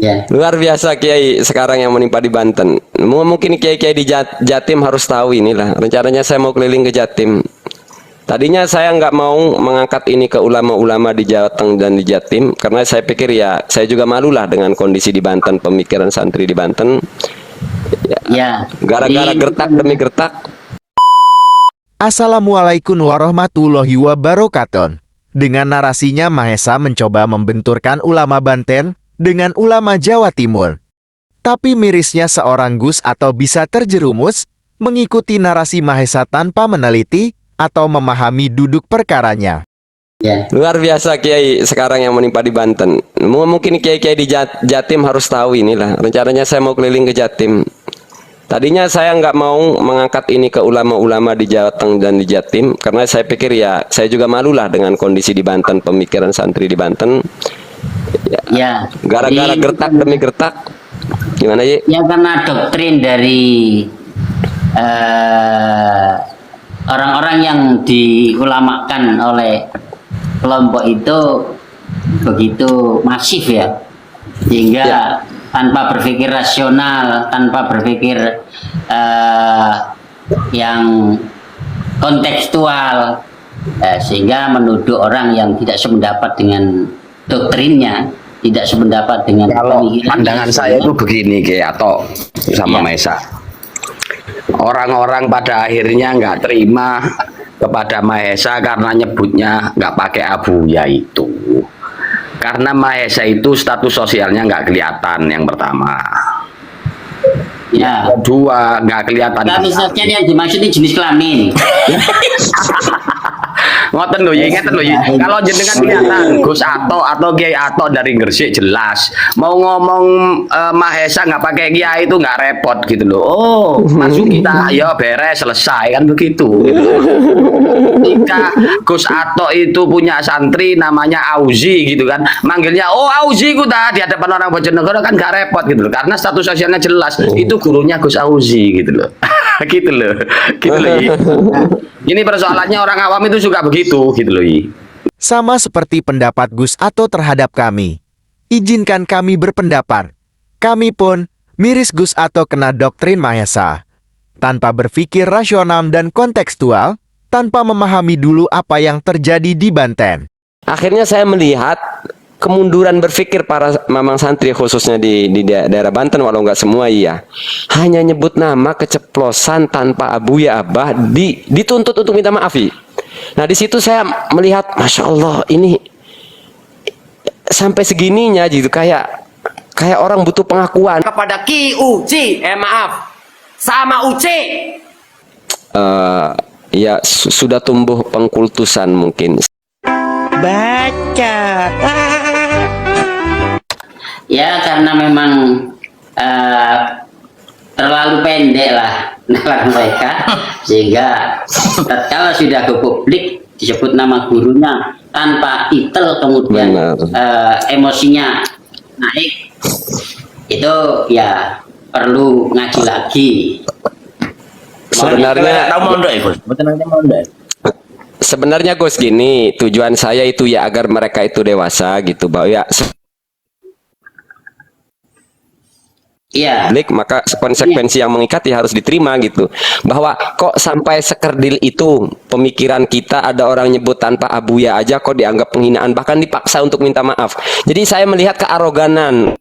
Ya. Luar biasa Kiai sekarang yang menimpa di Banten. Mungkin Kiai-Kiai di Jatim harus tahu inilah. Rencananya saya mau keliling ke Jatim. Tadinya saya nggak mau mengangkat ini ke ulama-ulama di Jateng dan di Jatim karena saya pikir ya saya juga malulah dengan kondisi di Banten, pemikiran santri di Banten. Ya. Gara-gara Jadi, gertak demi gertak. Assalamualaikum warahmatullahi wabarakatuh. Dengan narasinya Mahesa mencoba membenturkan ulama Banten dengan ulama Jawa Timur. Tapi mirisnya seorang Gus atau bisa terjerumus mengikuti narasi Mahesa tanpa meneliti atau memahami duduk perkaranya. ya. Luar biasa Kiai sekarang yang menimpa di Banten. Mungkin Kiai-Kiai di Jatim harus tahu inilah. Rencananya saya mau keliling ke Jatim. Tadinya saya nggak mau mengangkat ini ke ulama-ulama di Jateng dan di Jatim karena saya pikir ya saya juga malulah dengan kondisi di Banten, pemikiran santri di Banten. Ya. Gara-gara Jadi, gertak demi gertak. Gimana Yi? ya karena doktrin dari orang-orang yang diulamakan oleh kelompok itu begitu masif ya, sehingga Ya. tanpa berpikir rasional, tanpa berpikir yang kontekstual, sehingga menuduh orang yang tidak sependapat dengan doktrinnya, tidak sependapat dengan Kalau pemikirannya. pandangan saya itu begini kayak atau sama Iya. Maesa. Orang-orang pada akhirnya nggak terima kepada Mahesa karena nyebutnya nggak pakai abuya itu. Karena Mahesa itu status sosialnya nggak kelihatan yang pertama. Ya. Kedua nggak kelihatan. Kalau misalnya yang dimaksud ini jenis kelamin. Ngoten lho, ingeten lho. Kalau jenengan kelihatan Gus Ato atau Kiai Ato dari Gresik jelas. Mau ngomong Mahesa nggak pakai Kiai itu nggak repot gitu loh. Oh, masuk kita ya beres selesai kan begitu. Gitu. Ketika Gus Ato itu punya santri namanya Auzi gitu kan, manggilnya oh Auzi ku dah di hadapan orang Bojonegoro kan nggak repot gitu loh. Karena status sosialnya jelas. Itu gurunya Gus Auzi gitu loh. Gitu loh. Gitu loh. Ini persoalannya orang awam itu juga begitu gitu loh. Sama seperti pendapat Gus Ato terhadap kami. Izinkan kami berpendapat. Kami pun miris Gus Ato kena doktrin Mahesa. Tanpa berpikir rasional dan kontekstual, tanpa memahami dulu apa yang terjadi di Banten. Akhirnya saya melihat kemunduran berpikir para mamang santri khususnya di daerah Banten, walau nggak semua iya. Hanya nyebut nama keceplosan tanpa abuya abah dituntut untuk minta maaf. Nah di situ saya melihat, masya Allah ini sampai segininya gitu, kayak orang butuh pengakuan kepada Ki Uci, maaf sama Uci. Ya sudah tumbuh pengkultusan mungkin. Baca. Ya karena memang terlalu pendek lah nalar mereka, sehingga tatkala sudah ke publik disebut nama gurunya tanpa itel, kemudian emosinya naik, itu ya perlu ngaji lagi. Sebenarnya Gus gini, tujuan saya itu ya agar mereka itu dewasa gitu, bahwa ya Iya. maka konsekuensi yang mengikat ya harus diterima gitu. Bahwa kok sampai sekerdil itu pemikiran kita, ada orang nyebut tanpa abuya aja kok dianggap penghinaan, bahkan dipaksa untuk minta maaf. Jadi saya melihat kearoganan